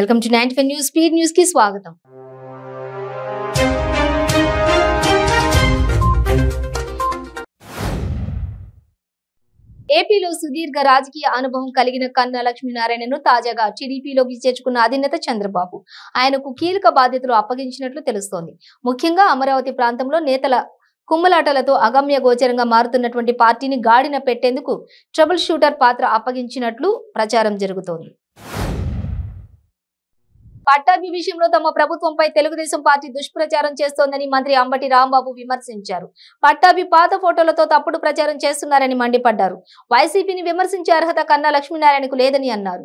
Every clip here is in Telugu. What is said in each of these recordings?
Welcome to 95 news speed news కి స్వాగతం. ఏపీలో సుదీర్ఘ రాజకీయ అనుభవం కలిగిన కన్నా లక్ష్మీనారాయణను తాజాగా టీడీపీలోకి చేర్చుకున్న అధినేత చంద్రబాబు ఆయనకు కీలక బాధ్యతలు అప్పగించినట్లు తెలుస్తోంది. ముఖ్యంగా అమరావతి ప్రాంతంలో నేతల కుమ్మలాటలతో అగమ్య గోచరంగా మారుతున్నటువంటి పార్టీని గాడిన పెట్టేందుకు ట్రబుల్ షూటర్ పాత్ర అప్పగించినట్లు ప్రచారం జరుగుతోంది. పట్టాభి విషయంలో తమ ప్రభుత్వంపై తెలుగుదేశం పార్టీ దుష్ప్రచారం చేస్తోందని మంత్రి అంబటి రాంబాబు విమర్శించారు. పట్టాభి పాత ఫోటోలతో తప్పుడు ప్రచారం చేస్తున్నారని మండిపడ్డారు. వైసీపీని విమర్శించే అర్హత కన్నా లక్ష్మీనారాయణకు లేదని అన్నారు.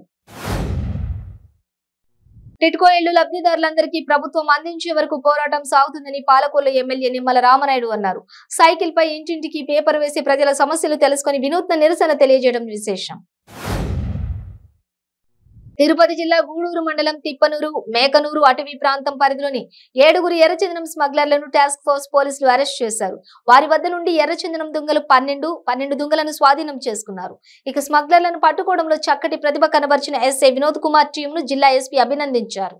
టిట్కో ఇళ్లు లబ్ధిదారులందరికీ ప్రభుత్వం అందించే వరకు పోరాటం సాగుతుందని పాలకొల్లు ఎమ్మెల్యే నిమ్మల రామనాయుడు అన్నారు. సైకిల్ పై ఇంటింటికి పేపర్ వేసి ప్రజల సమస్యలు తెలుసుకుని వినూత్న నిరసన తెలియజేయడం విశేషం. తిరుపతి జిల్లా గూడూరు మండలం తిప్పనూరు మేకనూరు అటవీ ప్రాంతం పరిధిలోని 7 ఎర్రచందనం స్మగ్లర్లను టాస్క్ ఫోర్స్ పోలీసులు అరెస్ట్ చేశారు. వారి వద్ద నుండి ఎర్రచందనం దుంగలు 12 దుంగలను స్వాధీనం చేసుకున్నారు. ఇక స్మగ్లర్లను పట్టుకోవడంలో చక్కటి ప్రతిభ కనబర్చిన ఎస్ఐ వినోద్ కుమార్ టీంను జిల్లా ఎస్పీ అభినందించారు.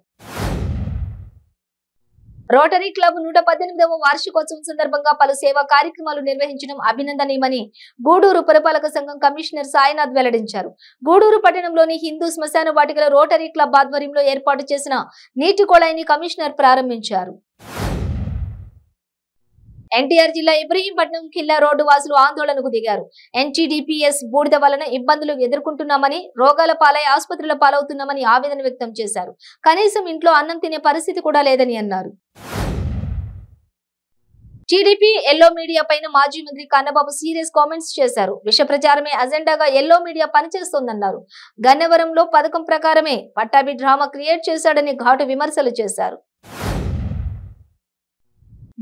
రోటరీ క్లబ్ 118వ వార్షికోత్సవం సందర్భంగా పలు సేవా కార్యక్రమాలు నిర్వహించడం అభినందనీయమని గూడూరు పురపాలక సంఘం కమిషనర్ సాయినాథ్ వెల్లడించారు. గూడూరు పట్టణంలోని హిందూ శ్మశాన వాటికలో రోటరీ క్లబ్ ఆధ్వర్యంలో ఏర్పాటు చేసిన నీటి కొళాయిని కమిషనర్ ప్రారంభించారు. ఎన్టీఆర్ జిల్లా ఇబ్రహీంపట్నం ఖిల్లా రోడ్డు వాసులు ఆందోళనకు దిగారు. ఎన్టీడీపీఎస్ బూడిద వలన ఇబ్బందులు ఎదుర్కొంటున్నామని, రోగాల పాలై ఆసుపత్రుల పాలవుతున్నామని ఆవేదన వ్యక్తం చేశారు. కనీసం ఇంట్లో అన్నం తినే పరిస్థితి కూడా లేదని అన్నారు. టీడీపీ ఎల్లో మీడియా పైన మాజీ మంత్రి కన్నబాబు సీరియస్ కామెంట్స్ చేశారు. విష ప్రచారమే అజెండాగా ఎల్లో మీడియా పనిచేస్తోందన్నారు. గన్నవరంలో పథకం ప్రకారమే పట్టాభి డ్రామా క్రియేట్ చేశాడని ఘాటు విమర్శలు చేశారు.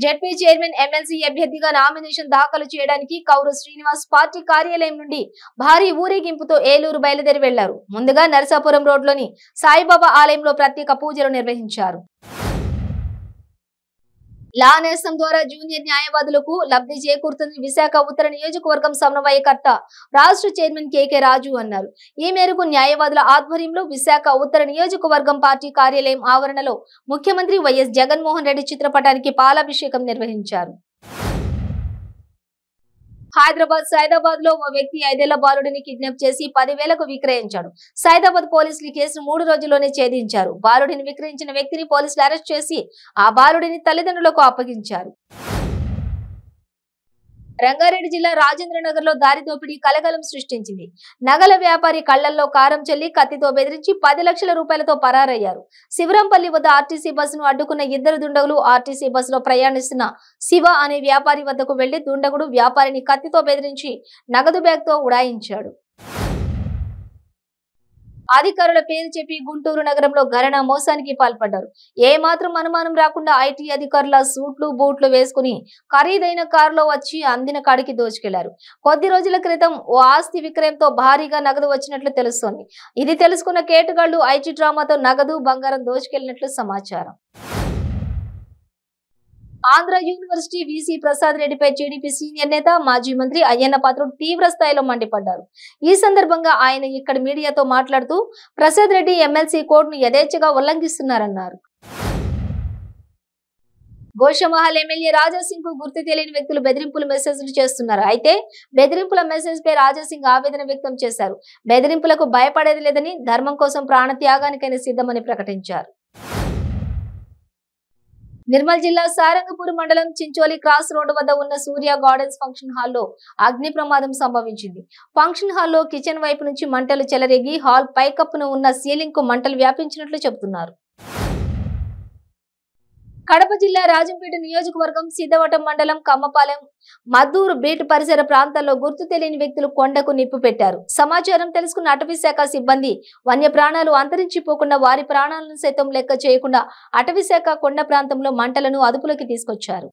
జెడ్పీ చైర్మన్ ఎమ్మెల్సీ అభ్యర్థిగా నామినేషన్ దాఖలు చేయడానికి కౌరు శ్రీనివాస్ పార్టీ కార్యాలయం నుండి భారీ ఊరేగింపుతో ఏలూరు బయలుదేరి వెళ్లారు. ముందుగా నరసాపురం రోడ్లోని సాయిబాబా ఆలయంలో ప్రత్యేక పూజలు నిర్వహించారు. లా నేస్తం ద్వారా జూనియర్ న్యాయవాదులకు లబ్ధి చేకూరుతుంది విశాఖ ఉత్తర నియోజకవర్గం సమన్వయకర్త రాష్ట్ర చైర్మన్ కేకే రాజు అన్నారు. ఈ మేరకు న్యాయవాదుల ఆధ్వర్యంలో విశాఖ ఉత్తర నియోజకవర్గం పార్టీ కార్యాలయం ఆవరణలో ముఖ్యమంత్రి వైఎస్ జగన్మోహన్ రెడ్డి చిత్రపటానికి పాలాభిషేకం నిర్వహించారు. హైదరాబాద్ సైదాబాద్ లో ఓ వ్యక్తి 5 ఏళ్ల బాలుడిని కిడ్నాప్ చేసి 10,000కు విక్రయించాడు. సైదాబాద్ పోలీసులు కేసును 3 రోజుల్లోనే ఛేదించారు. బాలుడిని విక్రయించిన వ్యక్తిని పోలీసులు అరెస్ట్ చేసి ఆ బాలుడిని తల్లిదండ్రులకు అప్పగించారు. రంగారెడ్డి జిల్లా రాజేంద్రనగర్ లో దారి దోపిడీ కలకలం సృష్టించింది. నగల వ్యాపారి కళ్లల్లో కారం చెల్లి కత్తితో బెదిరించి 10 లక్షల రూపాయలతో పరారయ్యారు. శివరాంపల్లి వద్ద ఆర్టీసీ బస్సును అడ్డుకున్న 2 దుండగులు ఆర్టీసీ బస్సులో ప్రయాణిస్తున్న శివ అనే వ్యాపారి వద్దకు వెళ్లి దుండగుడు వ్యాపారిని కత్తితో బెదిరించి నగదు బ్యాగ్ తో ఉడాయించాడు. అధికారుల పేరు చెప్పి గుంటూరు నగరంలో ఘరానా మోసానికి పాల్పడ్డారు. ఏ మాత్రం అనుమానం రాకుండా ఐటీ అధికారుల సూట్లు బూట్లు వేసుకుని ఖరీదైన కారులో వచ్చి అందిన కాడికి దోచుకెళ్లారు. కొద్ది రోజుల క్రితం ఓ ఆస్తి విక్రయంతో భారీగా నగదు వచ్చినట్లు తెలుస్తోంది. ఇది తెలుసుకున్న కేటుగాళ్లు ఐటీ డ్రామాతో నగదు బంగారం దోచుకెళ్లినట్లు సమాచారం. ఆంధ్ర యూనివర్సిటీ వీసీ ప్రసాద్ రెడ్డిపై టీడీపీ సీనియర్ నేత మాజీ మంత్రి అయ్యన్న పాత్రుడు తీవ్ర స్థాయిలో మండిపడ్డారు. ఈ సందర్భంగా ఆయన ఇక్కడ మీడియాతో మాట్లాడుతూ ప్రసాద్ రెడ్డి ఎమ్మెల్సీ కోడ్ను యథేచ్ఛగా ఉల్లంఘిస్తున్నారన్నారు. గోషమహల్ ఎమ్మెల్యే రాజాసింగ్ కు గుర్తు తెలియని వ్యక్తులు బెదిరింపుల మెసేజ్లు చేస్తున్నారు. అయితే బెదిరింపుల మెసేజ్ పై రాజాసింగ్ ఆవేదన వ్యక్తం చేశారు. బెదిరింపులకు భయపడేది లేదని, ధర్మం కోసం ప్రాణ త్యాగానికైనా సిద్ధమని ప్రకటించారు. నిర్మల్ జిల్లా సారంగపూర్ మండలం చించోలి క్రాస్ రోడ్డు వద్ద ఉన్న సూర్య గార్డెన్స్ ఫంక్షన్ హాల్లో అగ్ని ప్రమాదం సంభవించింది. ఫంక్షన్ హాల్లో కిచెన్ వైపు నుంచి మంటలు చెలరేగి హాల్ పైకప్పున ఉన్న సీలింగ్ కు మంటలు వ్యాపించినట్లు చెబుతున్నారు. కడప జిల్లా రాజంపేట నియోజకవర్గం సిద్ధవటం మండలం కమ్మపాలెం మద్దూరు బీట్ పరిసర ప్రాంతాల్లో గుర్తు తెలియని వ్యక్తులు కొండకు నిప్పు పెట్టారు. సమాచారం తెలుసుకున్న అటవీ శాఖ సిబ్బంది వన్య ప్రాణాలు అంతరించిపోకుండా వారి ప్రాణాలను సైతం లెక్క చేయకుండా అటవీ శాఖ కొండ ప్రాంతంలో మంటలను అదుపులోకి తీసుకొచ్చారు.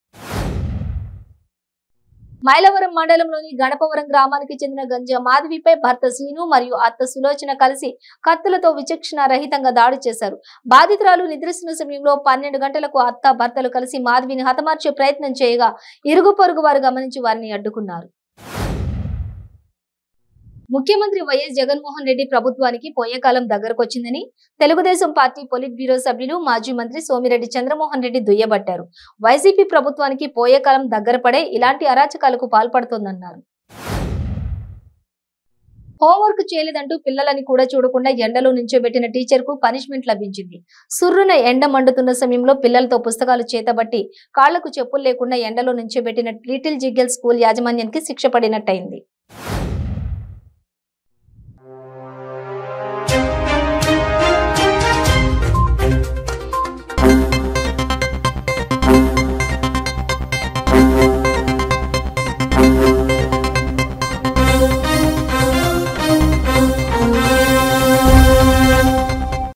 మైలవరం మండలంలోని గణపవరం గ్రామానికి చెందిన గంజా మాధవిపై భర్త శ్రీను మరియు అత్త సులోచన కలిసి కత్తులతో విచక్షణ రహితంగా దాడి చేశారు. బాధితురాలు నిద్రిస్తున్న సమయంలో 12 గంటలకు అత్త భర్తలు కలిసి మాధవిని హతమార్చే ప్రయత్నం చేయగా ఇరుగు పొరుగు వారు గమనించి వారిని అడ్డుకున్నారు. ముఖ్యమంత్రి వైఎస్ జగన్మోహన్ రెడ్డి ప్రభుత్వానికి పోయే కాలం దగ్గరకొచ్చిందని తెలుగుదేశం పార్టీ పొలిట్ బ్యూరో సభ్యులు మాజీ మంత్రి సోమిరెడ్డి చంద్రమోహన్ రెడ్డి దుయ్యబట్టారు. వైసీపీ ప్రభుత్వానికి పోయే కాలం దగ్గర పడే ఇలాంటి అరాచకాలకు పాల్పడుతోందన్నారు. హోంవర్క్ చేయలేదంటూ పిల్లలని కూడా చూడకుండా ఎండలో నుంచోబెట్టిన టీచర్ కు పనిష్మెంట్ లభించింది. సుర్రున ఎండ మండుతున్న సమయంలో పిల్లలతో పుస్తకాలు చేతబట్టి కాళ్లకు చెప్పులు లేకుండా ఎండలో నుంచోబెట్టిన లిటిల్ జిగ్గెల్ స్కూల్ యాజమాన్యానికి శిక్ష పడినట్టయింది.